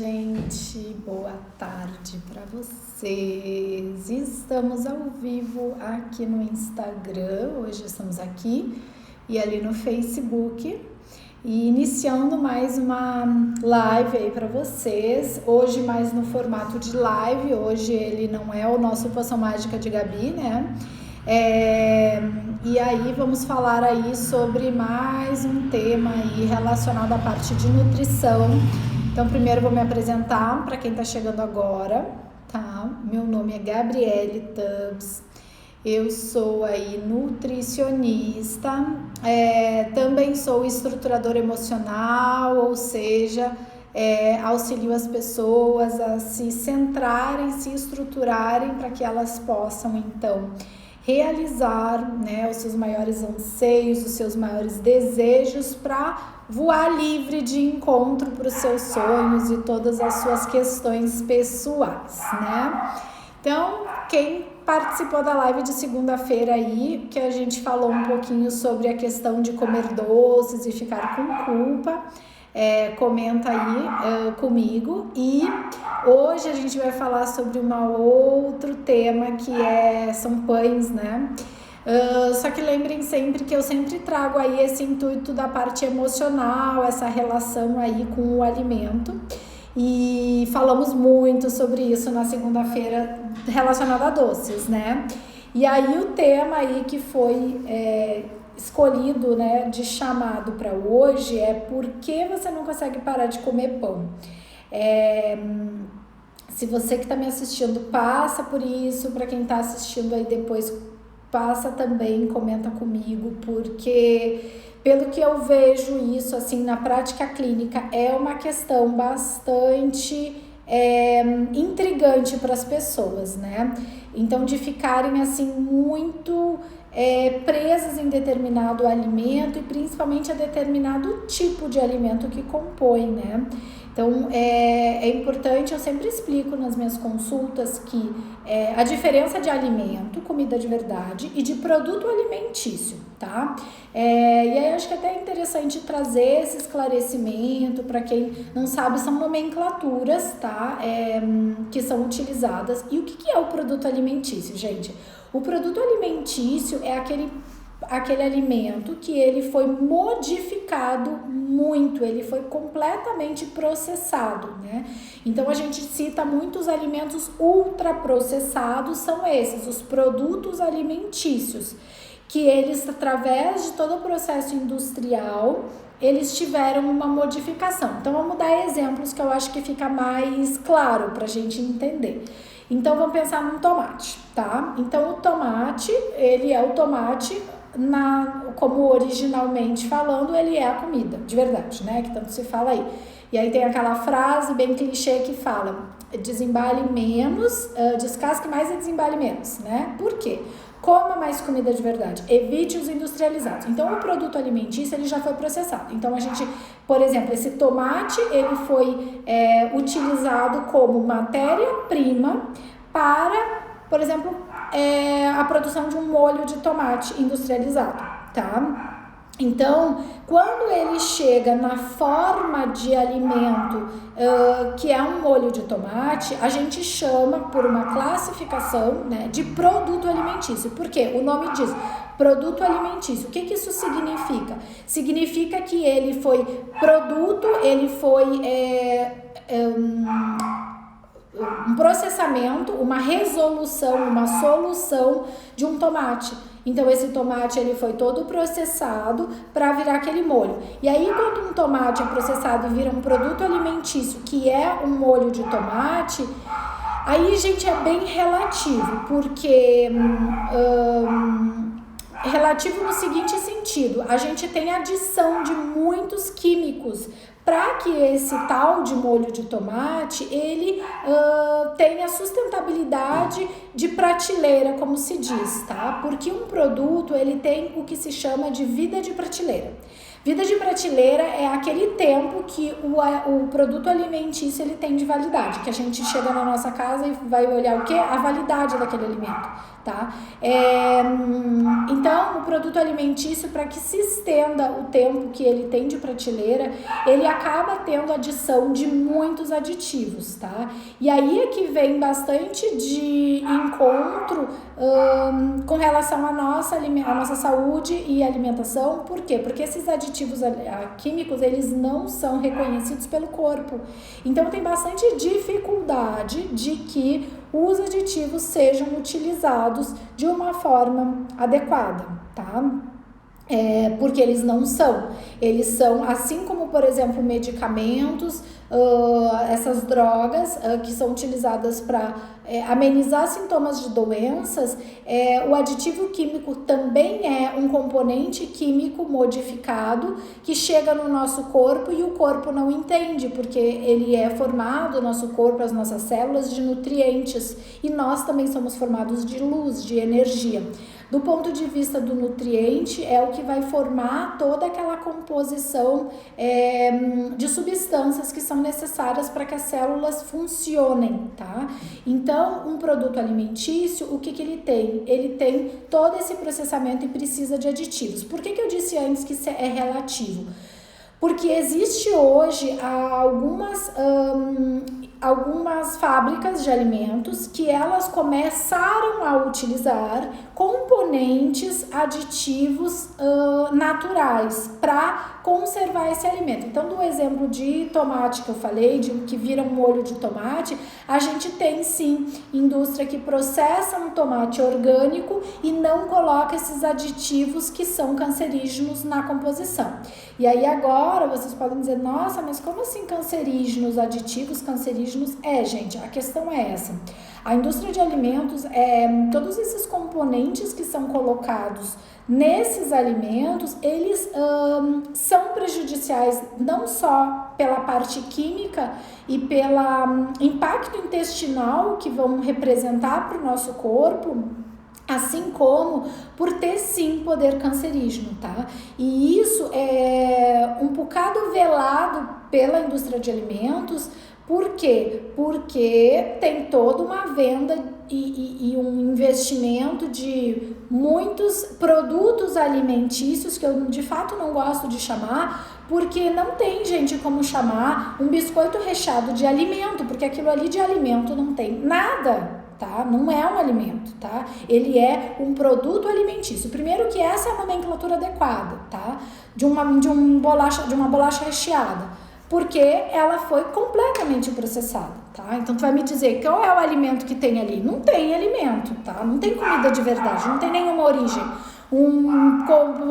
gente, boa tarde para vocês. Estamos ao vivo aqui no Instagram, hoje estamos aqui e ali no Facebook e iniciando mais uma live aí para vocês. Hoje mais no formato de live, hoje ele não é o nosso Poção Mágica de Gabi, né? E aí vamos falar aí sobre mais um tema aí relacionado à parte de nutrição. Então primeiro vou me apresentar para quem está chegando agora, tá? Meu nome é Gabriele Tubbs, eu sou aí nutricionista, também sou estruturadora emocional, ou seja, auxilio as pessoas a se centrarem, se estruturarem para que elas possam então realizar, né, os seus maiores anseios, os seus maiores desejos para voar livre de encontro para os seus sonhos e todas as suas questões pessoais, né? Então, quem participou da live de segunda-feira aí, que a gente falou um pouquinho sobre a questão de comer doces e ficar com culpa, comenta aí comigo. E hoje a gente vai falar sobre um outro tema que são pães, né? Só que lembrem sempre que eu sempre trago aí esse intuito da parte emocional, essa relação aí com o alimento. E falamos muito sobre isso na segunda-feira relacionado a doces, né? E aí o tema aí que foi escolhido, né, de chamado para hoje é por que você não consegue parar de comer pão. Se você que está me assistindo passa por isso, para quem está assistindo aí depois passa também, comenta comigo, porque pelo que eu vejo isso assim na prática clínica é uma questão bastante intrigante para as pessoas, né? Então de ficarem assim muito presas em determinado alimento e principalmente a determinado tipo de alimento que compõe, né? Então é importante, eu sempre explico nas minhas consultas que a diferença de alimento, comida de verdade, e de produto alimentício, tá? E aí acho que até é interessante trazer esse esclarecimento para quem não sabe, são nomenclaturas, tá? Que são utilizadas. E o que é o produto alimentício, gente? O produto alimentício é aquele alimento que ele foi modificado muito, ele foi completamente processado, né? Então a gente cita muitos alimentos ultraprocessados, são esses, os produtos alimentícios, que eles, através de todo o processo industrial, eles tiveram uma modificação. Então vamos dar exemplos que eu acho que fica mais claro para a gente entender. Então vamos pensar num tomate, tá? Então o tomate, ele é o tomate, como originalmente falando, ele é a comida, de verdade, né? Que tanto se fala aí. E aí tem aquela frase bem clichê que fala, desembale menos, descasque mais e desembale menos, né? Por quê? Coma mais comida de verdade, evite os industrializados. Então o produto alimentício ele já foi processado. Então a gente, por exemplo, esse tomate ele foi utilizado como matéria-prima para, por exemplo, a produção de um molho de tomate industrializado, tá? Então, quando ele chega na forma de alimento, que é um molho de tomate, a gente chama por uma classificação, né, de produto alimentício. Por quê? O nome diz produto alimentício. O que isso significa? Significa que ele foi produto, ele foi um processamento, uma resolução, uma solução de um tomate. Então esse tomate ele foi todo processado para virar aquele molho. E aí quando um tomate é processado e vira um produto alimentício, que é um molho de tomate, aí, gente, é bem relativo, porque relativo no seguinte sentido, a gente tem adição de muitos químicos para que esse tal de molho de tomate, ele tenha sustentabilidade de prateleira, como se diz, tá? Porque um produto, ele tem o que se chama de vida de prateleira. Vida de prateleira é aquele tempo que o produto alimentício ele tem de validade, que a gente chega na nossa casa e vai olhar o quê? A validade daquele alimento. tá? Então, o produto alimentício, para que se estenda o tempo que ele tem de prateleira, ele acaba tendo adição de muitos aditivos, tá? E aí é que vem bastante de encontro com relação à nossa saúde e alimentação. Por quê? Porque esses aditivos químicos, eles não são reconhecidos pelo corpo. Então, tem bastante dificuldade de que os aditivos sejam utilizados de uma forma adequada, tá? Porque eles não são. Eles são, assim como, por exemplo, medicamentos, essas drogas que são utilizadas para amenizar sintomas de doenças, o aditivo químico também é um componente químico modificado que chega no nosso corpo e o corpo não entende, porque ele é formado, o nosso corpo, as nossas células, de nutrientes, e nós também somos formados de luz, de energia. Do ponto de vista do nutriente, é o que vai formar toda aquela composição de substâncias que são necessárias para que as células funcionem, tá? Então, um produto alimentício, o que ele tem? Ele tem todo esse processamento e precisa de aditivos. Por que eu disse antes que isso é relativo? Porque existe hoje algumas fábricas de alimentos que elas começaram a utilizar componentes aditivos naturais para conservar esse alimento. Então, do exemplo de tomate que eu falei, de que vira um molho de tomate, a gente tem sim indústria que processa um tomate orgânico e não coloca esses aditivos que são cancerígenos na composição. E aí agora vocês podem dizer, nossa, mas como assim cancerígenos, aditivos cancerígenos? Gente, a questão é essa. A indústria de alimentos, todos esses componentes que são colocados nesses alimentos, eles são prejudiciais não só pela parte química e pelo impacto intestinal que vão representar para o nosso corpo, assim como por ter sim poder cancerígeno, tá? E isso é um bocado velado pela indústria de alimentos. Por quê? Porque tem toda uma venda e um investimento de muitos produtos alimentícios, que eu de fato não gosto de chamar, porque não tem, gente, como chamar um biscoito recheado de alimento, porque aquilo ali de alimento não tem nada, tá? Não é um alimento, tá? Ele é um produto alimentício. Primeiro que essa é a nomenclatura adequada, tá? De uma bolacha recheada, porque ela foi completamente processada, tá? Então, tu vai me dizer qual é o alimento que tem ali? Não tem alimento, tá? Não tem comida de verdade, não tem nenhuma origem.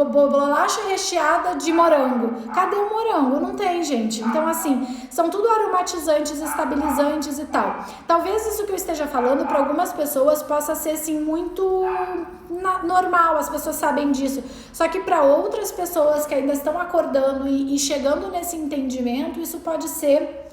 Bolacha recheada de morango. Cadê o morango? Não tem, gente. Então, assim, são tudo aromatizantes, estabilizantes e tal. Talvez isso que eu esteja falando para algumas pessoas possa ser, assim, muito normal, as pessoas sabem disso. Só que para outras pessoas que ainda estão acordando e chegando nesse entendimento, isso pode ser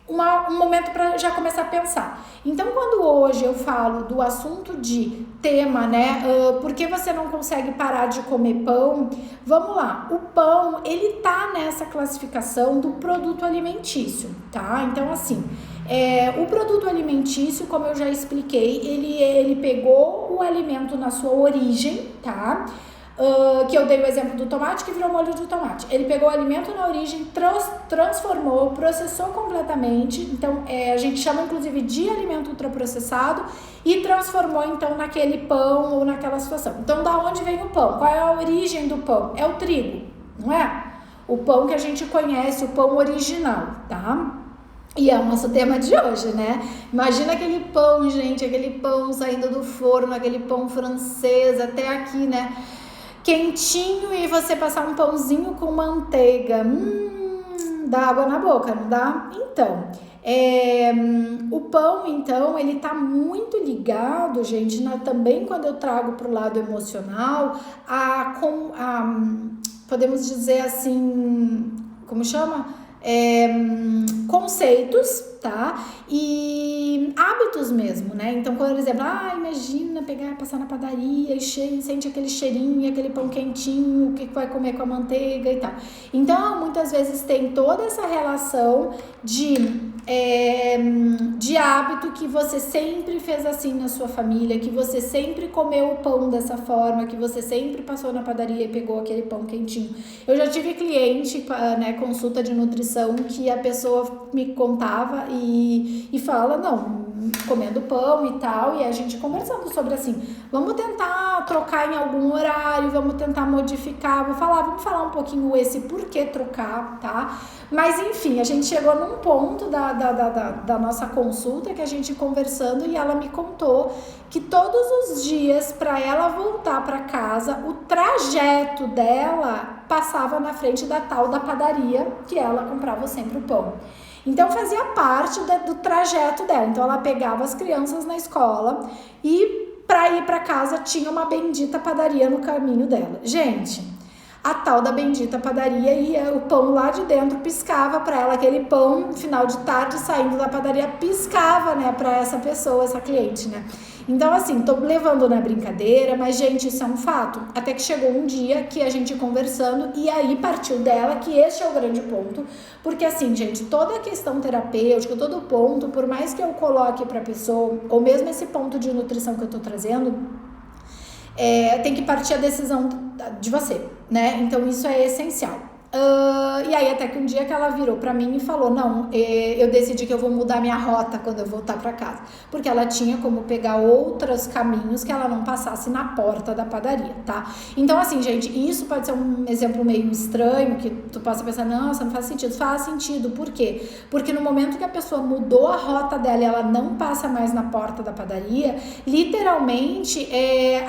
um momento para já começar a pensar. Então, quando hoje eu falo do assunto de tema, né, por que você não consegue parar de comer pão? Vamos lá, o pão, ele tá nessa classificação do produto alimentício, tá? Então, assim, o produto alimentício, como eu já expliquei, ele pegou o alimento na sua origem, tá? Que eu dei o exemplo do tomate, que virou molho de tomate. Ele pegou o alimento na origem, transformou, processou completamente. Então, a gente chama inclusive de alimento ultraprocessado, e transformou então naquele pão ou naquela situação. Então, da onde vem o pão? Qual é a origem do pão? É o trigo, não é? O pão que a gente conhece, o pão original, tá? E é o nosso tema de hoje, né? Imagina aquele pão, gente, aquele pão saindo do forno, aquele pão francês até aqui, né? Quentinho, e você passar um pãozinho com manteiga, dá água na boca, não dá? Então, o pão, então, ele tá muito ligado, gente, também quando eu trago pro lado emocional, podemos dizer assim, como chama? Conceitos, tá? E hábitos mesmo, né? Então, por exemplo, imagina passar na padaria e sente aquele cheirinho, aquele pão quentinho, o que vai comer com a manteiga e tal. Então, muitas vezes tem toda essa relação de hábito que você sempre fez assim na sua família, que você sempre comeu o pão dessa forma, que você sempre passou na padaria e pegou aquele pão quentinho. Eu já tive cliente, né, consulta de nutrição, que a pessoa me contava e fala, não, comendo pão e tal, e a gente conversando sobre assim, vamos tentar trocar em algum horário, vamos tentar modificar, vamos falar um pouquinho esse porquê trocar, tá? Mas enfim, a gente chegou num ponto da nossa consulta que a gente conversando e ela me contou que todos os dias para ela voltar para casa, o trajeto dela passava na frente da tal da padaria que ela comprava sempre o pão. Então fazia parte do trajeto dela. Então ela pegava as crianças na escola e para ir para casa tinha uma bendita padaria no caminho dela. Gente, a tal da bendita padaria e o pão lá de dentro piscava para ela, aquele pão final de tarde saindo da padaria piscava, né, para essa pessoa, essa cliente, né? Então assim, tô levando na brincadeira, mas gente, isso é um fato. Até que chegou um dia que a gente conversando e aí partiu dela que este é o grande ponto, porque assim, gente, toda a questão terapêutica, todo ponto, por mais que eu coloque para pessoa, ou mesmo esse ponto de nutrição que eu tô trazendo, tem que partir a decisão de você, né? Então isso é essencial. E aí até que um dia que ela virou pra mim e falou, não, eu decidi que eu vou mudar minha rota quando eu voltar pra casa, porque ela tinha como pegar outros caminhos que ela não passasse na porta da padaria, tá? Então assim, gente, isso pode ser um exemplo meio estranho, que tu possa pensar, nossa, não faz sentido. Faz sentido, por quê? Porque no momento que a pessoa mudou a rota dela e ela não passa mais na porta da padaria, literalmente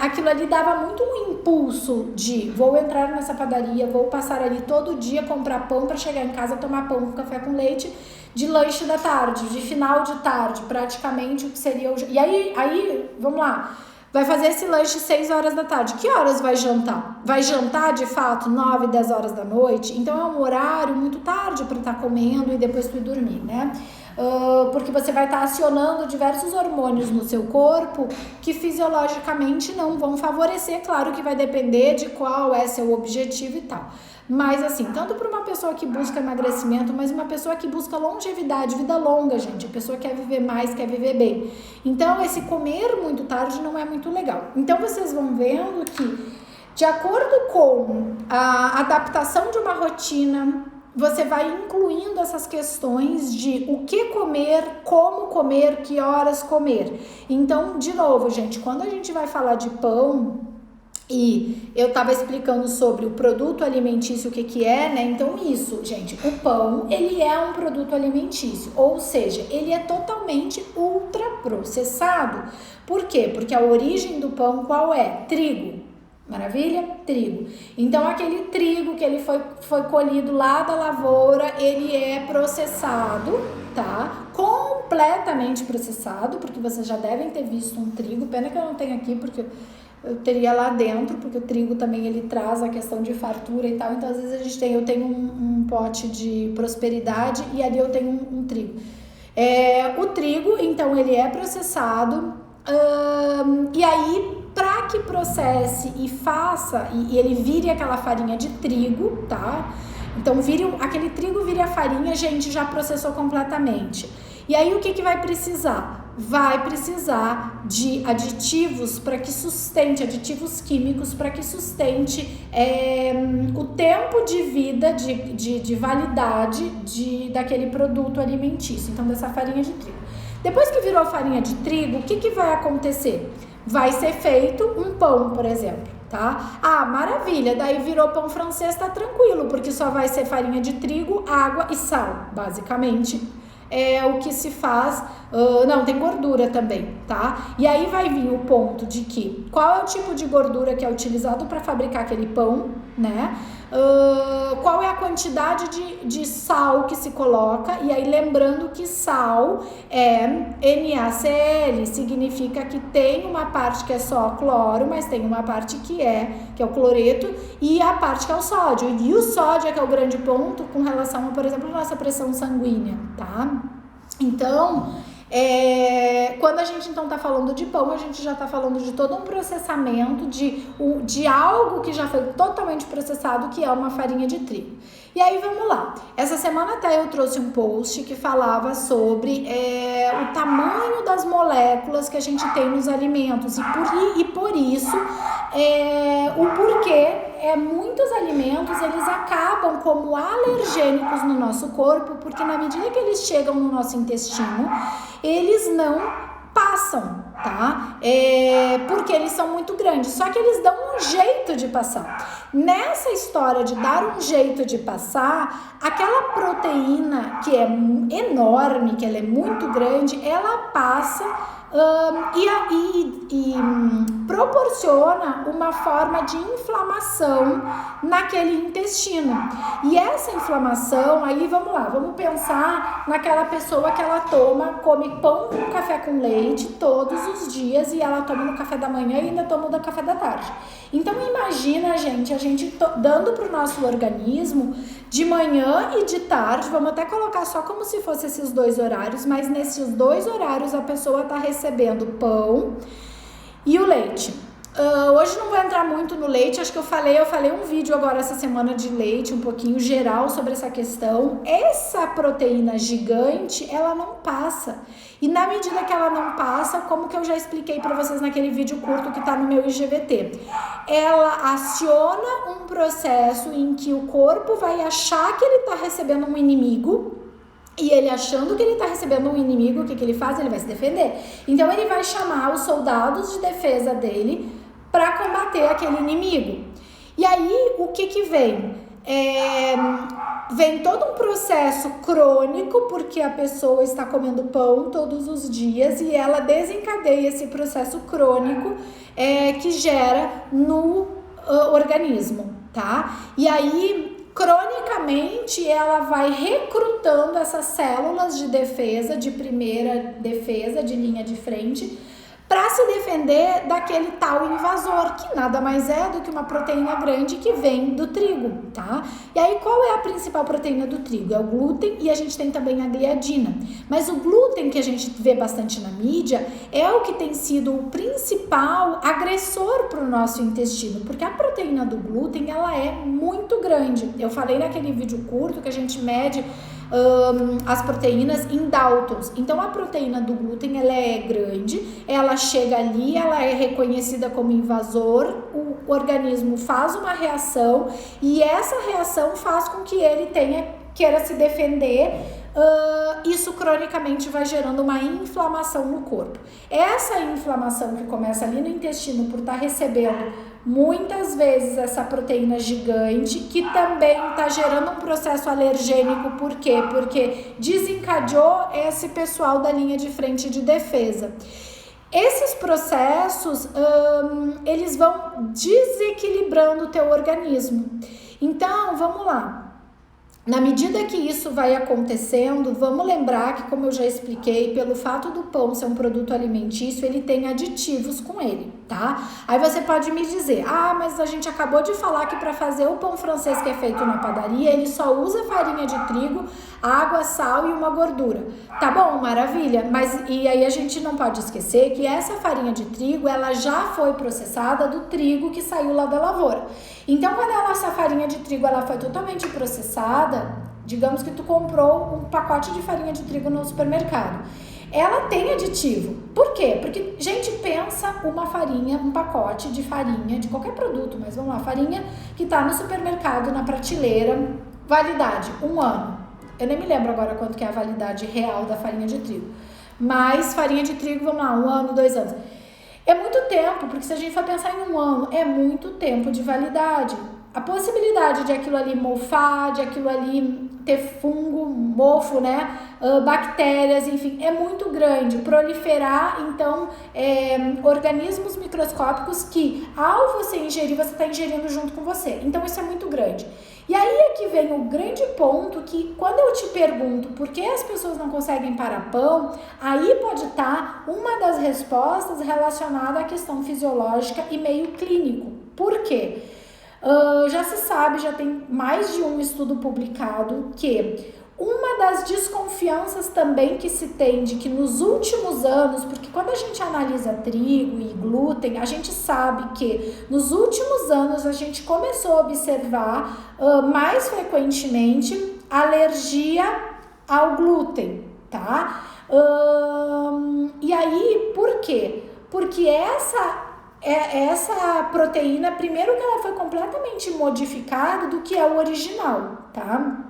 aquilo ali dava muito um impulso de vou entrar nessa padaria, vou passar ali todo dia comprar pão para chegar em casa, tomar pão com café com leite de lanche da tarde, de final de tarde, praticamente o que seria e aí, vamos lá, vai fazer esse lanche 6 horas da tarde, que horas vai jantar? Vai jantar de fato 9, 10 horas da noite? Então é um horário muito tarde para estar comendo e depois tu ir dormir, né? Porque você vai estar acionando diversos hormônios no seu corpo que fisiologicamente não vão favorecer, claro que vai depender de qual é seu objetivo e tal. Mas assim, tanto para uma pessoa que busca emagrecimento, mas uma pessoa que busca longevidade, vida longa, gente, a pessoa quer viver mais, quer viver bem. Então esse comer muito tarde não é muito legal. Então vocês vão vendo que, de acordo com a adaptação de uma rotina, você vai incluindo essas questões de o que comer, como comer, que horas comer. Então, de novo, gente, quando a gente vai falar de pão, e eu tava explicando sobre o produto alimentício, o que é, né? Então isso, gente, o pão, ele é um produto alimentício, ou seja, ele é totalmente ultraprocessado. Por quê? Porque a origem do pão qual é? Trigo. Maravilha? Trigo. Então aquele trigo que ele foi colhido lá da lavoura, ele é processado, tá? Completamente processado, porque vocês já devem ter visto um trigo, pena que eu não tenho aqui, porque eu teria lá dentro, porque o trigo também ele traz a questão de fartura e tal, então às vezes eu tenho um pote de prosperidade e ali eu tenho um trigo. O trigo, então ele é processado, e aí para que processe e faça, e ele vire aquela farinha de trigo, tá? Então aquele trigo vire a farinha, gente, já processou completamente. E aí o que vai precisar? Vai precisar de aditivos para que sustente, aditivos químicos para que sustente o tempo de vida, de validade daquele produto alimentício, então dessa farinha de trigo. Depois que virou farinha de trigo, o que vai acontecer? Vai ser feito um pão, por exemplo, tá? Maravilha, daí virou pão francês, tá tranquilo, porque só vai ser farinha de trigo, água e sal, basicamente. É o que se faz, não, tem gordura também, tá? E aí vai vir o ponto de que, qual é o tipo de gordura que é utilizado para fabricar aquele pão, né? Qual é a quantidade de sal que se coloca, e aí lembrando que sal é NaCl, significa que tem uma parte que é só cloro, mas tem uma parte que é o cloreto, e a parte que é o sódio, e o sódio é que é o grande ponto com relação a, por exemplo, a nossa pressão sanguínea, tá? Então, quando a gente então está falando de pão, a gente já está falando de todo um processamento de algo que já foi totalmente processado, que é uma farinha de trigo. E aí vamos lá, essa semana até eu trouxe um post que falava sobre o tamanho das moléculas que a gente tem nos alimentos e por isso o porquê muitos alimentos eles acabam como alergênicos no nosso corpo, porque na medida que eles chegam no nosso intestino, eles não passam, tá? Porque eles são muito grandes, só que eles dão um jeito de passar. Nessa história de dar um jeito de passar, aquela proteína que é enorme, que ela é muito grande, ela passa e proporciona uma forma de inflamação naquele intestino. E essa inflamação, aí vamos lá, vamos pensar naquela pessoa que ela come pão com café com leite todos os dias e ela toma no café da manhã e ainda toma no café da tarde. Então imagina, a gente dando para o nosso organismo de manhã e de tarde, vamos até colocar só como se fosse esses dois horários, mas nesses dois horários a pessoa está recebendo pão e o leite. Hoje não vou entrar muito no leite, acho que eu falei um vídeo agora essa semana de leite, um pouquinho geral sobre essa questão. Essa proteína gigante, ela não passa. E na medida que ela não passa, como que eu já expliquei para vocês naquele vídeo curto que tá no meu IGVT, ela aciona um processo em que o corpo vai achar que ele tá recebendo um inimigo. E ele achando que ele está recebendo um inimigo, o que ele faz? Ele vai se defender. Então ele vai chamar os soldados de defesa dele para combater aquele inimigo. E aí o que vem? Vem todo um processo crônico, porque a pessoa está comendo pão todos os dias e ela desencadeia esse processo crônico que gera no organismo, tá? E aí, cronicamente, ela vai recrutando essas células de defesa, de primeira defesa, de linha de frente, para se defender daquele tal invasor, que nada mais é do que uma proteína grande que vem do trigo, tá? E aí, qual é a principal proteína do trigo? É o glúten, e a gente tem também a gliadina. Mas o glúten, que a gente vê bastante na mídia, é o que tem sido o principal agressor para o nosso intestino, porque a proteína do glúten, ela é muito grande. Eu falei naquele vídeo curto que a gente mede as proteínas em Daltons. Então a proteína do glúten, ela é grande, ela chega ali, ela é reconhecida como invasor, o organismo faz uma reação e essa reação faz com que ele queira se defender. Isso cronicamente vai gerando uma inflamação no corpo. Essa inflamação que começa ali no intestino por estar recebendo muitas vezes essa proteína gigante, que também está gerando um processo alergênico. Por quê? Porque desencadeou esse pessoal da linha de frente de defesa. Esses processos, eles vão desequilibrando o teu organismo. Então, vamos lá. Na medida que isso vai acontecendo, vamos lembrar que, como eu já expliquei, pelo fato do pão ser um produto alimentício, ele tem aditivos com ele, tá? Aí você pode me dizer, mas a gente acabou de falar que para fazer o pão francês que é feito na padaria, ele só usa farinha de trigo, água, sal e uma gordura. Tá bom, maravilha, e aí a gente não pode esquecer que essa farinha de trigo, ela já foi processada do trigo que saiu lá da lavoura. Então, quando a nossa farinha de trigo ela foi totalmente processada, digamos que tu comprou um pacote de farinha de trigo no supermercado, ela tem aditivo. Por quê? Porque, gente, pensa uma farinha, um pacote de farinha, de qualquer produto, mas vamos lá, farinha que tá no supermercado, na prateleira, validade, 1 ano. Eu nem me lembro agora quanto que é a validade real da farinha de trigo. Mas farinha de trigo, vamos lá, 1 ano, 2 anos. É muito tempo, porque se a gente for pensar em 1 ano, é muito tempo de validade. A possibilidade de aquilo ali mofar, de aquilo ali ter fungo, mofo, né? Bactérias, enfim, é muito grande. Proliferar, então, organismos microscópicos que, ao você ingerir, você está ingerindo junto com você. Então, isso é muito grande. E aí é que vem o grande ponto que, quando eu te pergunto por que as pessoas não conseguem parar pão, aí pode estar uma das respostas relacionada à questão fisiológica e meio clínico. Por quê? Já se sabe, já tem mais de um estudo publicado que uma das desconfianças também que se tem de que nos últimos anos, porque quando a gente analisa trigo e glúten, a gente sabe que nos últimos anos a gente começou a observar mais frequentemente alergia ao glúten, tá? E aí, por quê? Porque essa proteína, primeiro que ela foi completamente modificada do que é o original, tá?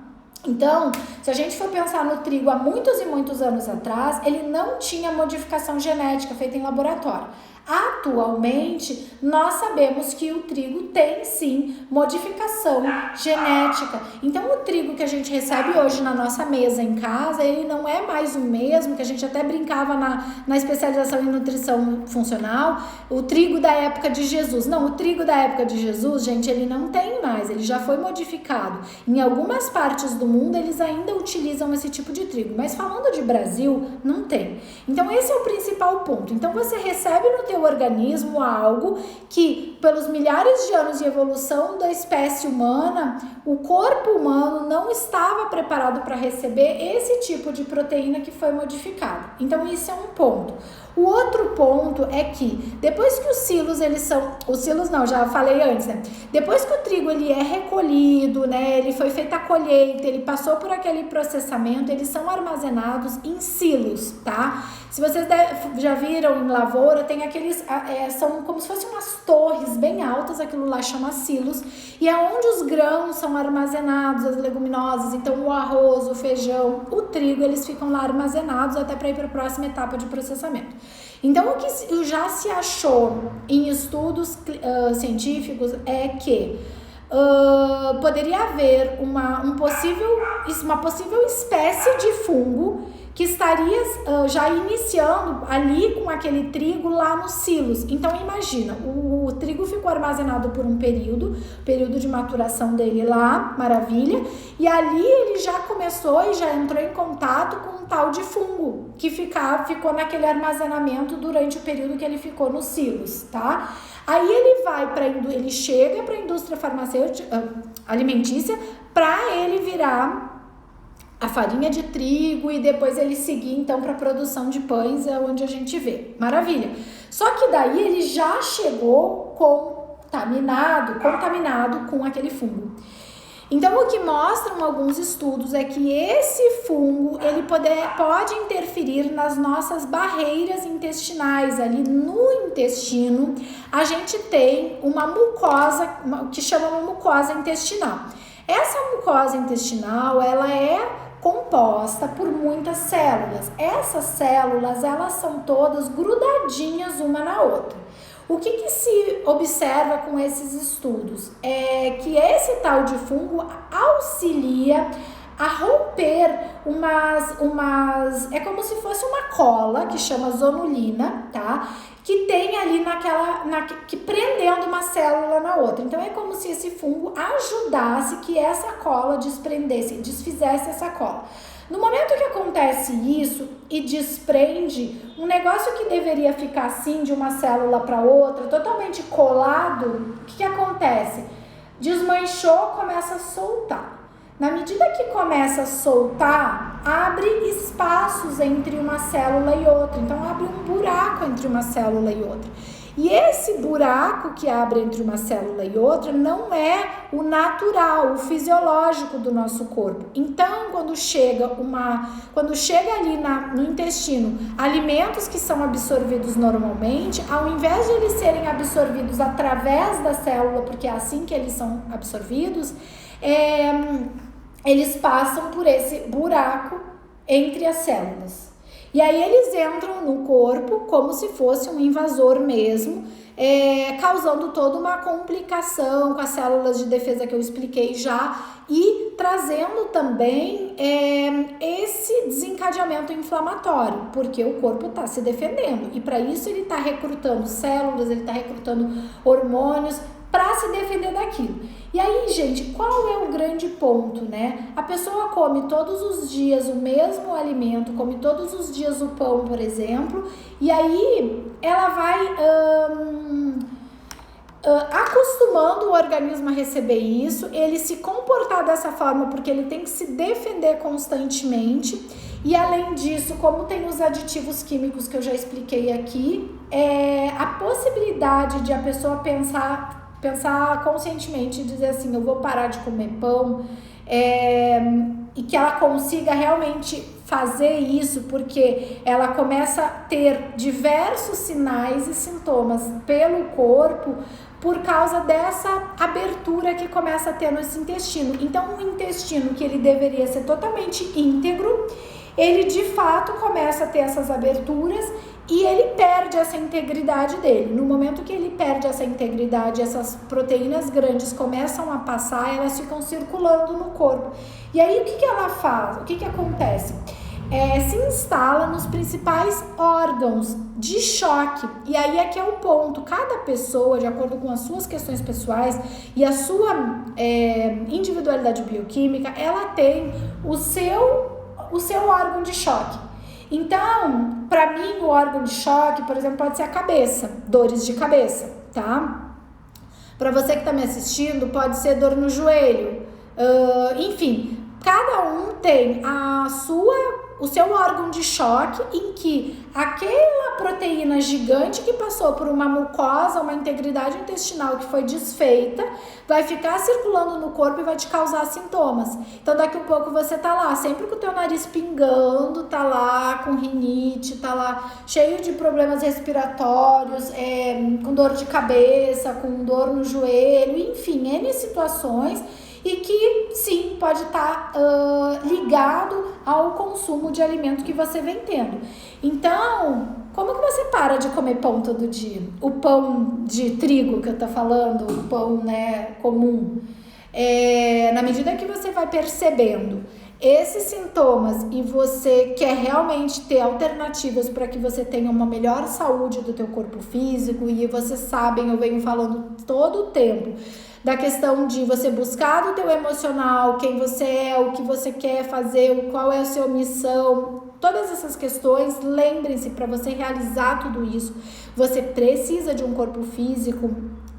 Então, se a gente for pensar no trigo há muitos e muitos anos atrás, ele não tinha modificação genética feita em laboratório. Atualmente, nós sabemos que o trigo tem sim modificação genética. Então, o trigo que a gente recebe hoje na nossa mesa em casa, ele não é mais o mesmo, que a gente até brincava na especialização em nutrição funcional, o trigo da época de Jesus. Não, o trigo da época de Jesus, gente, ele não tem mais, ele já foi modificado. Em algumas partes do mundo, eles ainda utilizam esse tipo de trigo, mas falando de Brasil, não tem. Então, esse é o principal ponto. Então, você recebe no teu organismo algo que, pelos milhares de anos de evolução da espécie humana, o corpo humano não estava preparado para receber esse tipo de proteína que foi modificada. Então, isso é um ponto. O outro ponto é que depois que os silos, já falei antes, né? Depois que o trigo ele é recolhido, né? Ele foi feita a colheita, ele passou por aquele processamento, eles são armazenados em silos, tá? Se vocês já viram em lavoura, tem aqueles, são como se fossem umas torres bem altas, aquilo lá chama silos, e é onde os grãos são armazenados, as leguminosas, então o arroz, o feijão, o trigo, eles ficam lá armazenados até para ir para a próxima etapa de processamento. Então, o que já se achou em estudos científicos é que poderia haver uma possível espécie de fungo que estaria já iniciando ali com aquele trigo lá nos silos. Então, imagina, o trigo ficou armazenado por um período de maturação dele lá, maravilha, e ali ele já começou e já entrou em contato com um tal de fungo, que ficou naquele armazenamento durante o período que ele ficou nos silos, tá? Aí ele chega para a indústria farmacêutica, alimentícia, para ele virar a farinha de trigo e depois ele seguir então para a produção de pães, é onde a gente vê. Maravilha. Só que daí ele já chegou contaminado com aquele fungo. Então, o que mostram alguns estudos é que esse fungo, ele pode interferir nas nossas barreiras intestinais. Ali no intestino, a gente tem uma mucosa, que chama uma mucosa intestinal. Essa mucosa intestinal, ela é composta por muitas células. Essas células, elas são todas grudadinhas uma na outra. O que se observa com esses estudos? É que esse tal de fungo auxilia a romper é como se fosse uma cola que chama zonulina, tá? Que tem ali que prendendo uma célula na outra. Então, é como se esse fungo ajudasse que essa cola desfizesse essa cola. No momento que acontece isso e desprende um negócio que deveria ficar assim de uma célula para outra, totalmente colado, o que acontece? Desmanchou, começa a soltar. Na medida que começa a soltar, abre espaços entre uma célula e outra. Então, abre um buraco entre uma célula e outra. E esse buraco que abre entre uma célula e outra não é o natural, o fisiológico do nosso corpo. Então, quando chega ali no intestino alimentos que são absorvidos normalmente, ao invés de eles serem absorvidos através da célula, porque é assim que eles são absorvidos, eles passam por esse buraco entre as células. E aí eles entram no corpo como se fosse um invasor mesmo, causando toda uma complicação com as células de defesa que eu expliquei já e trazendo também esse desencadeamento inflamatório, porque o corpo está se defendendo e para isso ele está recrutando células, ele está recrutando hormônios para se defender daquilo. E aí, gente, qual é o grande ponto, né? A pessoa come todos os dias o mesmo alimento, come todos os dias o pão, por exemplo, e aí ela vai acostumando o organismo a receber isso, ele se comportar dessa forma porque ele tem que se defender constantemente. E além disso, como tem os aditivos químicos que eu já expliquei aqui, a possibilidade de a pessoa pensar conscientemente e dizer assim, eu vou parar de comer pão, e que ela consiga realmente fazer isso, porque ela começa a ter diversos sinais e sintomas pelo corpo por causa dessa abertura que começa a ter no intestino. Então, o intestino, que ele deveria ser totalmente íntegro, ele de fato começa a ter essas aberturas e ele perde essa integridade dele. No momento que ele perde essa integridade, essas proteínas grandes começam a passar, elas ficam circulando no corpo. E aí o que ela faz? O que acontece? Se instala nos principais órgãos de choque. E aí aqui é o ponto, cada pessoa, de acordo com as suas questões pessoais e a sua individualidade bioquímica, ela tem o seu órgão de choque. Então, para mim, o órgão de choque, por exemplo, pode ser a cabeça, dores de cabeça, tá? Para você que tá me assistindo, pode ser dor no joelho, enfim, cada um tem o seu órgão de choque em que aquela proteína gigante que passou por uma mucosa, uma integridade intestinal que foi desfeita, vai ficar circulando no corpo e vai te causar sintomas. Então daqui a pouco você tá lá, sempre com o teu nariz pingando, tá lá com rinite, tá lá cheio de problemas respiratórios, com dor de cabeça, com dor no joelho, enfim, N situações. E que sim, pode estar ligado ao consumo de alimento que você vem tendo. Então, como que você para de comer pão todo dia? O pão de trigo que eu tô falando, o pão, né, comum. Na medida que você vai percebendo esses sintomas e você quer realmente ter alternativas para que você tenha uma melhor saúde do teu corpo físico, e vocês sabem, eu venho falando todo o tempo da questão de você buscar do teu emocional, quem você é, o que você quer fazer, qual é a sua missão, todas essas questões. Lembrem-se, para você realizar tudo isso, você precisa de um corpo físico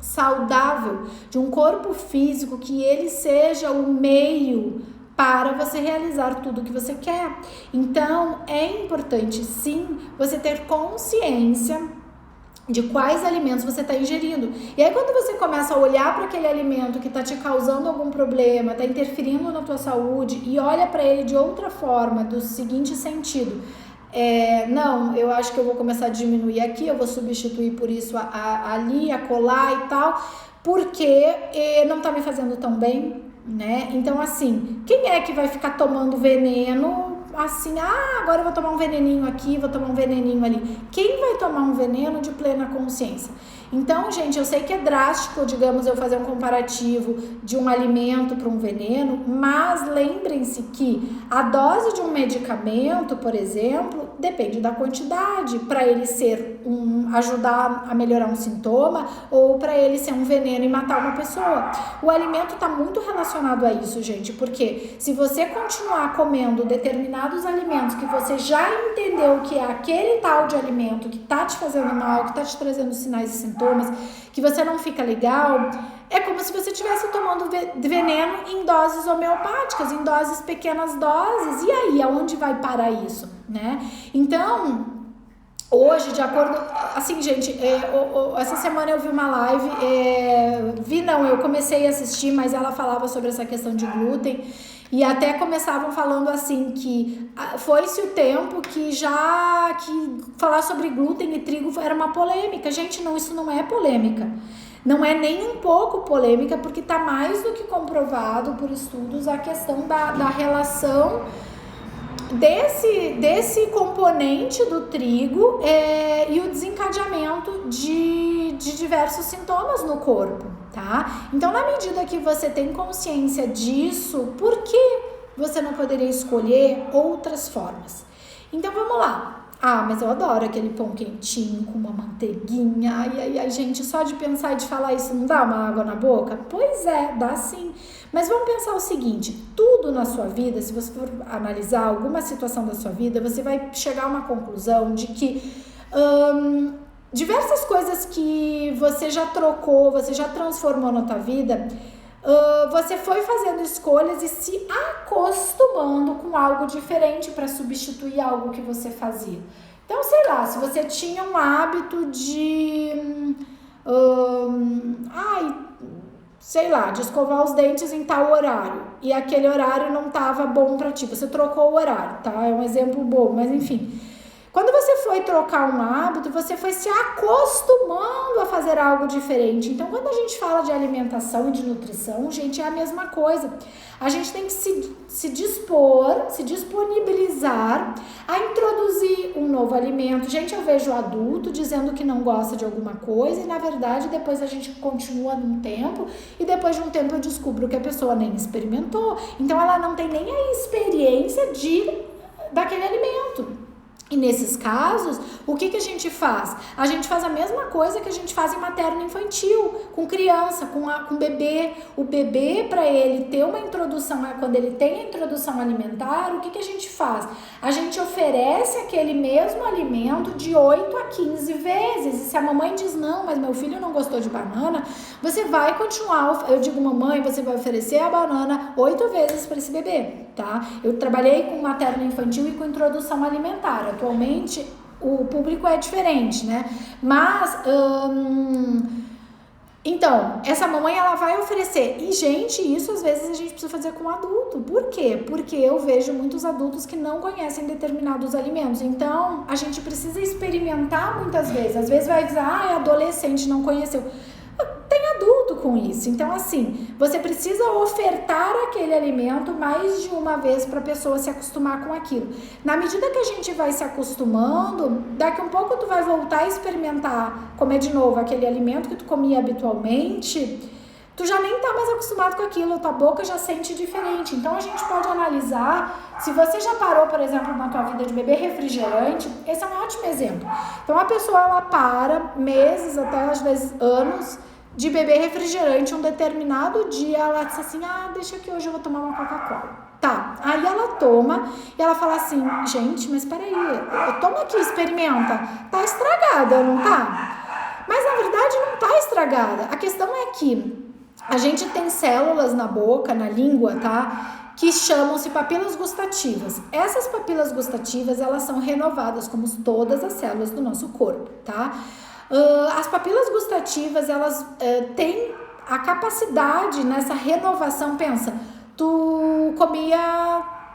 saudável, de um corpo físico que ele seja o meio para você realizar tudo que você quer. Então, é importante sim você ter consciência de quais alimentos você está ingerindo. E aí quando você começa a olhar para aquele alimento que está te causando algum problema, está interferindo na tua saúde, e olha para ele de outra forma, do seguinte sentido: não, eu acho que eu vou começar a diminuir aqui, eu vou substituir por isso ali, acolá e tal, porque não está me fazendo tão bem, né? Então assim, quem é que vai ficar tomando veneno assim, agora eu vou tomar um veneninho aqui, vou tomar um veneninho ali? Quem vai tomar um veneno de plena consciência? Então, gente, eu sei que é drástico, digamos, eu fazer um comparativo de um alimento para um veneno, mas lembrem-se que a dose de um medicamento, por exemplo, depende da quantidade, para ele ser ajudar a melhorar um sintoma ou para ele ser um veneno e matar uma pessoa. O alimento está muito relacionado a isso, gente, porque se você continuar comendo determinados alimentos que você já entendeu que é aquele tal de alimento que está te fazendo mal, que está te trazendo sinais e sintomas, que você não fica legal, é como se você estivesse tomando veneno em doses homeopáticas, em doses, pequenas doses. E aí, aonde vai parar isso, né? Então, hoje, de acordo... Assim, gente, essa semana eu vi uma live, eu comecei a assistir, mas ela falava sobre essa questão de glúten, e até começavam falando assim que foi-se o tempo que falar sobre glúten e trigo era uma polêmica. Gente, não, isso não é polêmica. Não é nem um pouco polêmica, porque está mais do que comprovado por estudos a questão da relação desse componente do trigo e o desencadeamento de diversos sintomas no corpo, tá? Então, na medida que você tem consciência disso, por que você não poderia escolher outras formas? Então, vamos lá. Mas eu adoro aquele pão quentinho com uma manteiguinha. Ai, gente, só de pensar e de falar isso não dá uma água na boca? Pois é, dá sim. Mas vamos pensar o seguinte: tudo na sua vida, se você for analisar alguma situação da sua vida, você vai chegar a uma conclusão de que diversas coisas que você já trocou, você já transformou na tua vida, você foi fazendo escolhas e se acostumando com algo diferente para substituir algo que você fazia. Então, sei lá, se você tinha um hábito de... sei lá, de escovar os dentes em tal horário e aquele horário não estava bom para ti, você trocou o horário, tá? É um exemplo bom, mas enfim. Quando você foi trocar um hábito, você foi se acostumando a fazer algo diferente. Então, quando a gente fala de alimentação e de nutrição, gente, é a mesma coisa. A gente tem que se disponibilizar a introduzir um novo alimento. Gente, eu vejo adulto dizendo que não gosta de alguma coisa e, na verdade, depois a gente continua num tempo e depois de um tempo eu descubro que a pessoa nem experimentou. Então, ela não tem nem a experiência daquele alimento. E nesses casos, o que a gente faz? A gente faz a mesma coisa que a gente faz em materno infantil, com criança, com bebê. O bebê, para ele ter uma introdução, quando ele tem a introdução alimentar, o que a gente faz? A gente oferece aquele mesmo alimento de 8 a 15 vezes. E se a mamãe diz, não, mas meu filho não gostou de banana, você vai continuar, eu digo, mamãe, você vai oferecer a banana 8 vezes para esse bebê, tá? Eu trabalhei com materno infantil e com introdução alimentar. Atualmente o público é diferente, né? Mas, então, essa mamãe, ela vai oferecer. E, gente, isso às vezes a gente precisa fazer com adulto. Por quê? Porque eu vejo muitos adultos que não conhecem determinados alimentos. Então, a gente precisa experimentar muitas vezes. Às vezes vai dizer, é adolescente, não conheceu. Tem adulto com isso. Então, assim, você precisa ofertar aquele alimento mais de uma vez para a pessoa se acostumar com aquilo. Na medida que a gente vai se acostumando, daqui a um pouco tu vai voltar a experimentar, comer de novo aquele alimento que tu comia habitualmente, tu já nem tá mais acostumado com aquilo, tua boca já sente diferente. Então, a gente pode analisar, se você já parou, por exemplo, na tua vida de beber refrigerante, esse é um ótimo exemplo. Então, a pessoa, ela para meses, até às vezes anos, de beber refrigerante. Um determinado dia, ela diz assim, deixa que hoje eu vou tomar uma Coca-Cola. Tá, aí ela toma e ela fala assim, gente, mas peraí, toma aqui, experimenta. Tá estragada, não tá? Mas, na verdade, não tá estragada. A questão é que a gente tem células na boca, na língua, tá? Que chamam-se papilas gustativas. Essas papilas gustativas, elas são renovadas, como todas as células do nosso corpo, tá? As papilas gustativas, elas têm a capacidade nessa renovação. Pensa, tu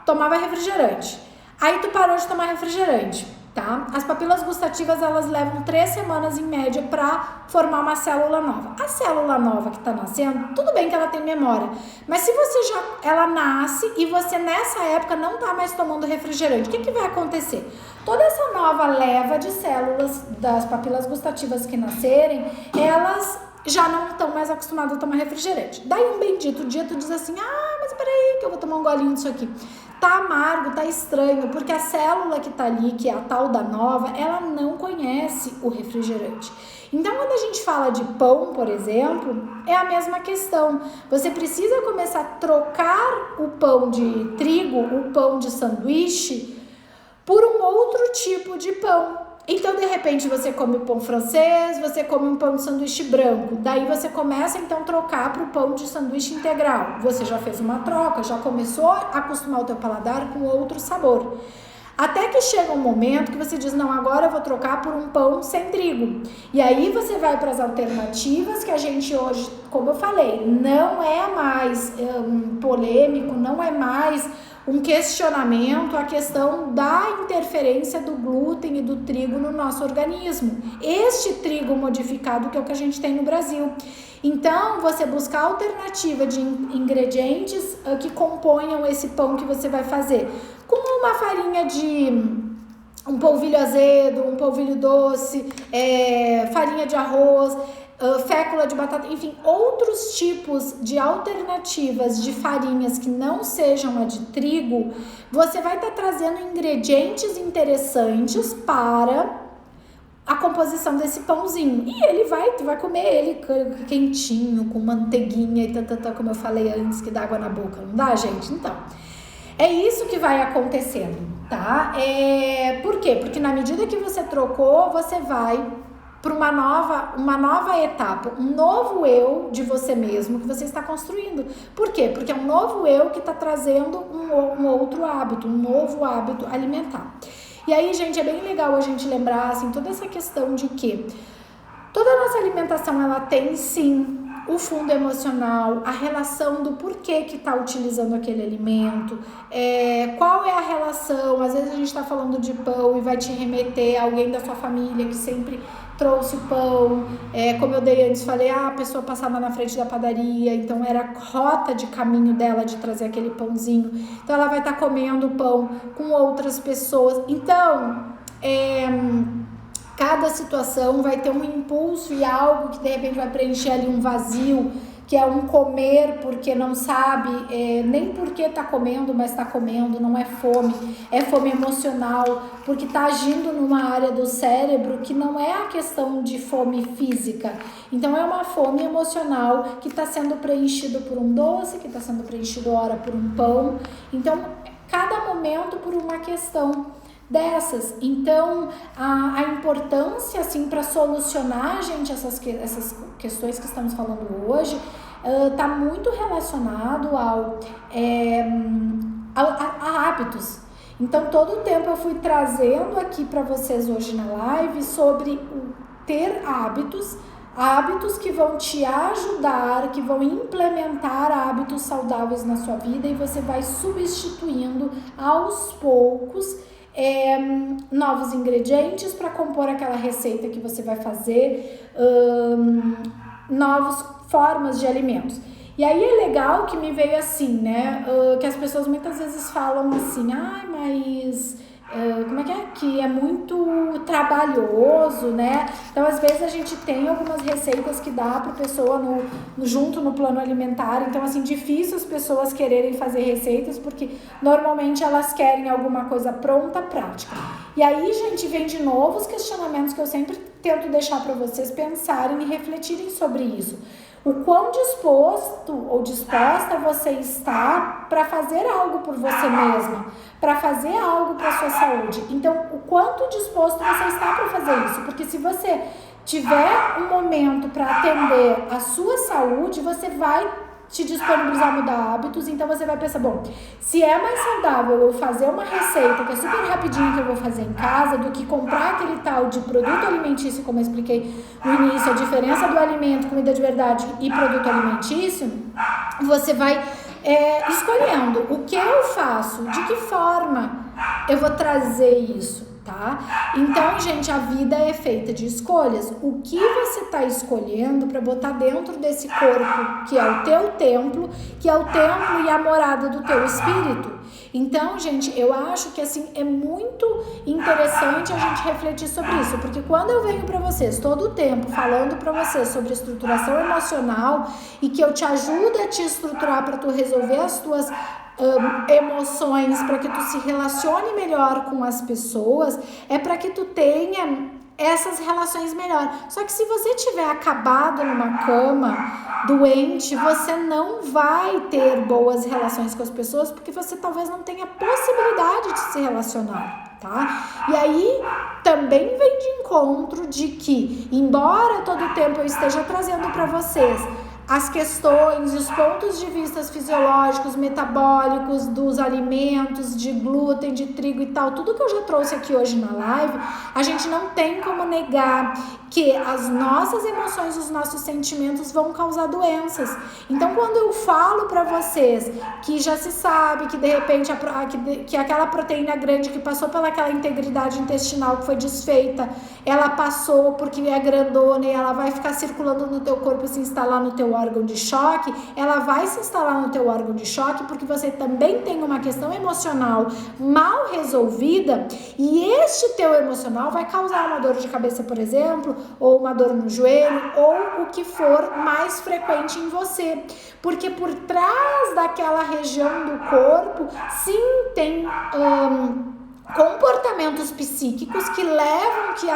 tomava refrigerante, aí tu parou de tomar refrigerante, tá? As papilas gustativas, elas levam 3 semanas em média para formar uma célula nova. A célula nova que tá nascendo, tudo bem que ela tem memória, mas se ela nasce e você nessa época não tá mais tomando refrigerante, o que vai acontecer? Toda essa nova leva de células das papilas gustativas que nascerem, elas já não estão mais acostumadas a tomar refrigerante. Daí um bendito dia tu diz assim, mas peraí que eu vou tomar um golinho disso aqui. Tá amargo, tá estranho, porque a célula que tá ali, que é a tal da nova, ela não conhece o refrigerante. Então, quando a gente fala de pão, por exemplo, é a mesma questão. Você precisa começar a trocar o pão de trigo, o pão de sanduíche, por um outro tipo de pão. Então, de repente, você come o pão francês, você come um pão de sanduíche branco. Daí você começa, então, a trocar para o pão de sanduíche integral. Você já fez uma troca, já começou a acostumar o teu paladar com outro sabor. Até que chega um momento que você diz, não, agora eu vou trocar por um pão sem trigo. E aí você vai para as alternativas que a gente hoje, como eu falei, não é mais polêmico, não é mais um questionamento a questão da interferência do glúten e do trigo no nosso organismo. Este trigo modificado que é o que a gente tem no Brasil. Então, você buscar alternativa de ingredientes que componham esse pão que você vai fazer. Com uma farinha de um polvilho azedo, um polvilho doce, farinha de arroz, fécula de batata, enfim, outros tipos de alternativas de farinhas que não sejam a de trigo, você vai estar trazendo ingredientes interessantes para a composição desse pãozinho. E tu vai comer ele quentinho, com manteiguinha e como eu falei antes, que dá água na boca, não dá, gente? Então, é isso que vai acontecendo, tá? Por quê? Porque na medida que você trocou, você vai para uma nova etapa, um novo eu de você mesmo que você está construindo. Por quê? Porque é um novo eu que está trazendo um outro hábito, um novo hábito alimentar. E aí, gente, é bem legal a gente lembrar, assim, toda essa questão de que toda a nossa alimentação, ela tem, sim, o fundo emocional, a relação do porquê que está utilizando aquele alimento, qual é a relação, às vezes a gente está falando de pão e vai te remeter a alguém da sua família que sempre trouxe o pão, como eu dei antes, falei, a pessoa passava na frente da padaria, então era a rota de caminho dela de trazer aquele pãozinho, então ela vai estar comendo pão com outras pessoas, então, cada situação vai ter um impulso e algo que de repente vai preencher ali um vazio, que é um comer porque não sabe nem por que tá comendo, mas tá comendo, não é fome emocional, porque tá agindo numa área do cérebro que não é a questão de fome física, então é uma fome emocional que está sendo preenchido por um doce, que está sendo preenchido ora por um pão, então cada momento por uma questão dessas. Então a importância assim para solucionar, gente, essas questões que estamos falando hoje tá muito relacionado a hábitos. Então todo o tempo eu fui trazendo aqui para vocês hoje na live sobre o ter hábitos que vão te ajudar, que vão implementar hábitos saudáveis na sua vida, e você vai substituindo aos poucos novos ingredientes para compor aquela receita que você vai fazer, novas formas de alimentos. E aí é legal que me veio assim, né, que as pessoas muitas vezes falam assim, mas como é que é muito trabalhoso, né? Então às vezes a gente tem algumas receitas que dá para pessoa junto no plano alimentar, então assim, difícil as pessoas quererem fazer receitas, porque normalmente elas querem alguma coisa pronta, prática. E aí, gente, vem de novo os questionamentos que eu sempre tento deixar para vocês pensarem e refletirem sobre isso. O quão disposto ou disposta você está para fazer algo por você mesma, para fazer algo para a sua saúde. Então, o quanto disposto você está para fazer isso, porque se você tiver um momento para atender a sua saúde, você vai te disponibilizar a mudar hábitos, então você vai pensar, bom, se é mais saudável eu fazer uma receita que é super rapidinho que eu vou fazer em casa, do que comprar aquele tal de produto alimentício, como eu expliquei no início, a diferença do alimento, comida de verdade e produto alimentício, você vai escolhendo o que eu faço, de que forma eu vou trazer isso, tá? Então, gente, a vida é feita de escolhas. O que você está escolhendo para botar dentro desse corpo, que é o teu templo, que é o templo e a morada do teu espírito? Então, gente, eu acho que assim é muito interessante a gente refletir sobre isso, porque quando eu venho para vocês todo o tempo falando para vocês sobre estruturação emocional e que eu te ajudo a te estruturar para tu resolver as tuas emoções, para que tu se relacione melhor com as pessoas, é para que tu tenha essas relações melhor. Só que se você tiver acabado numa cama, doente, você não vai ter boas relações com as pessoas, porque você talvez não tenha possibilidade de se relacionar, tá? E aí também vem de encontro de que, embora todo o tempo eu esteja trazendo para vocês as questões, os pontos de vista fisiológicos, metabólicos dos alimentos, de glúten, de trigo e tal, tudo que eu já trouxe aqui hoje na live, a gente não tem como negar que as nossas emoções, os nossos sentimentos vão causar doenças. Então, quando eu falo para vocês que já se sabe que de repente que aquela proteína grande que passou pelaquela integridade intestinal que foi desfeita, ela passou porque é grandona e ela vai ficar circulando no teu corpo e se instalar no teu órgão de choque, ela vai se instalar no teu órgão de choque porque você também tem uma questão emocional mal resolvida, e este teu emocional vai causar uma dor de cabeça, por exemplo, ou uma dor no joelho, ou o que for mais frequente em você, porque por trás daquela região do corpo, sim, tem comportamentos psíquicos que levam que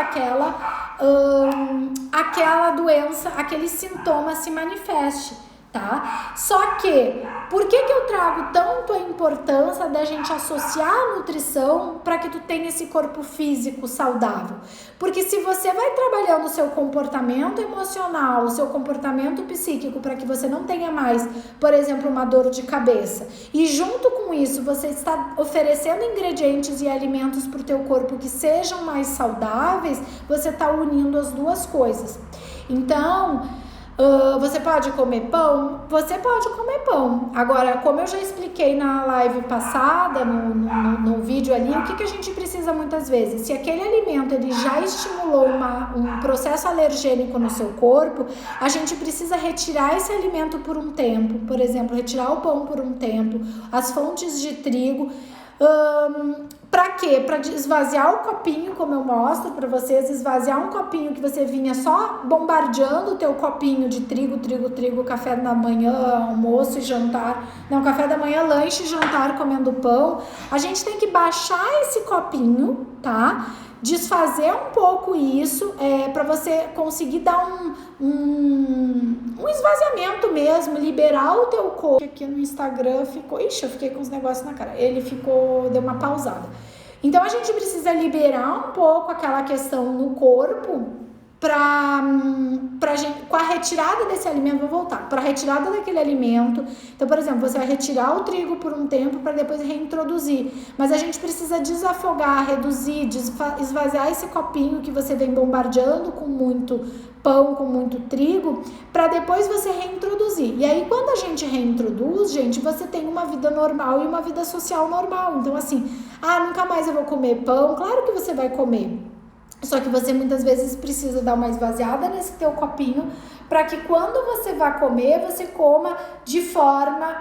aquela doença, aquele sintoma se manifeste, tá? Só que, por que eu trago tanto a importância da gente associar a nutrição para que tu tenha esse corpo físico saudável? Porque se você vai trabalhando o seu comportamento emocional, o seu comportamento psíquico para que você não tenha mais, por exemplo, uma dor de cabeça, e junto com isso você está oferecendo ingredientes e alimentos para o teu corpo que sejam mais saudáveis, você está unindo as duas coisas. Então, você pode comer pão? Você pode comer pão. Agora, como eu já expliquei na live passada, no vídeo ali, o que a gente precisa muitas vezes? Se aquele alimento ele já estimulou um processo alergênico no seu corpo, a gente precisa retirar esse alimento por um tempo. Por exemplo, retirar o pão por um tempo, as fontes de trigo. Pra quê? Pra esvaziar o copinho, como eu mostro pra vocês, esvaziar um copinho que você vinha só bombardeando o teu copinho de trigo, café da manhã, almoço e jantar. Não, café da manhã, lanche e jantar comendo pão. A gente tem que baixar esse copinho, tá? Desfazer um pouco isso, para você conseguir dar um esvaziamento mesmo, liberar o teu corpo. Aqui no Instagram ficou... Ixi, eu fiquei com os negócios na cara. Ele deu uma pausada. Então, a gente precisa liberar um pouco aquela questão no corpo pra gente, com a retirada desse alimento, vou voltar, para a retirada daquele alimento. Então, por exemplo, você vai retirar o trigo por um tempo para depois reintroduzir, mas a gente precisa desafogar, reduzir, esvaziar esse copinho que você vem bombardeando com muito pão, com muito trigo, para depois você reintroduzir. E aí, quando a gente reintroduz, gente, você tem uma vida normal e uma vida social normal. Então, assim, nunca mais eu vou comer pão. Claro que você vai comer. Só que você muitas vezes precisa dar uma esvaziada nesse teu copinho para que quando você vai comer, você coma de forma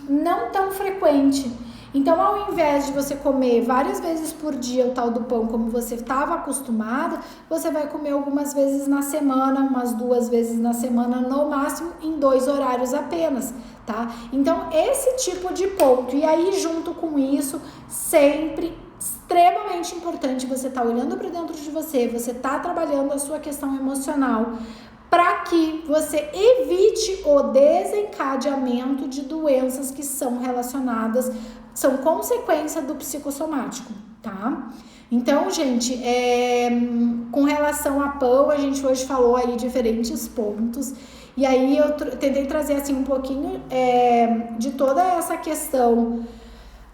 não tão frequente. Então, ao invés de você comer várias vezes por dia o tal do pão como você estava acostumada, você vai comer algumas vezes na semana, umas 2 vezes na semana, no máximo em 2 horários apenas, tá? Então, esse tipo de ponto. E aí, junto com isso, sempre extremamente importante você estar olhando para dentro de você, você tá trabalhando a sua questão emocional para que você evite o desencadeamento de doenças que são relacionadas, são consequência do psicossomático, tá? Então, gente, com relação a pão, a gente hoje falou aí diferentes pontos, e aí eu tentei trazer assim um pouquinho de toda essa questão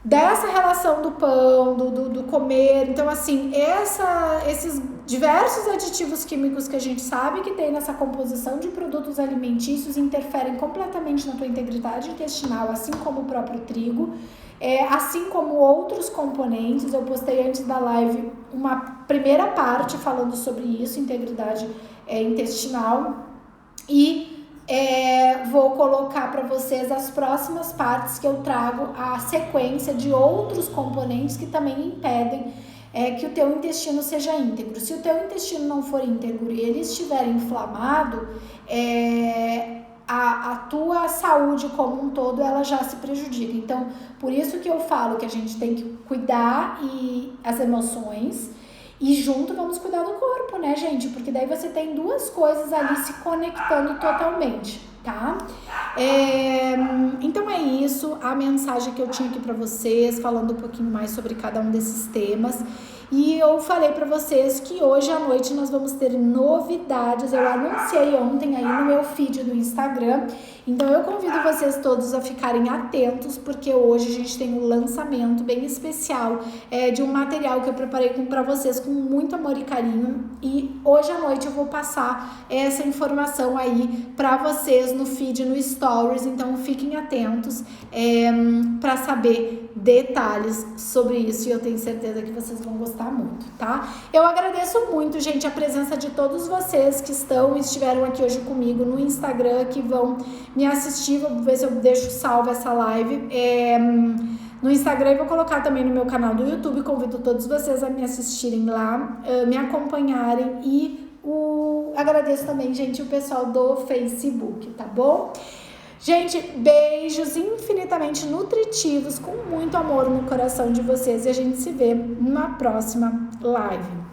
dessa relação do pão, do comer. Então, assim, esses diversos aditivos químicos que a gente sabe que tem nessa composição de produtos alimentícios interferem completamente na tua integridade intestinal, assim como o próprio trigo, assim como outros componentes. Eu postei antes da live uma primeira parte falando sobre isso, integridade intestinal, e vou colocar para vocês as próximas partes que eu trago a sequência de outros componentes que também impedem que o teu intestino seja íntegro. Se o teu intestino não for íntegro e ele estiver inflamado, a tua saúde como um todo ela já se prejudica. Então, por isso que eu falo que a gente tem que cuidar as emoções e junto vamos cuidar do corpo, né, gente? Porque daí você tem duas coisas ali se conectando totalmente, tá? Então é isso, a mensagem que eu tinha aqui pra vocês, falando um pouquinho mais sobre cada um desses temas. E eu falei pra vocês que hoje à noite nós vamos ter novidades. Eu anunciei ontem aí no meu feed do Instagram. Então eu convido vocês todos a ficarem atentos, porque hoje a gente tem um lançamento bem especial de um material que eu preparei pra vocês com muito amor e carinho. E hoje à noite eu vou passar essa informação aí pra vocês no feed, no Stories. Então fiquem atentos pra saber detalhes sobre isso, e eu tenho certeza que vocês vão gostar muito, tá? Eu agradeço muito, gente, a presença de todos vocês que estiveram aqui hoje comigo no Instagram, que vão me assistir. Vou ver se eu deixo salva essa live no Instagram, e vou colocar também no meu canal do YouTube. Convido todos vocês a me assistirem lá, me acompanharem, e agradeço também, gente, o pessoal do Facebook, tá bom? Gente, beijos infinitamente nutritivos, com muito amor no coração de vocês, e a gente se vê na próxima live.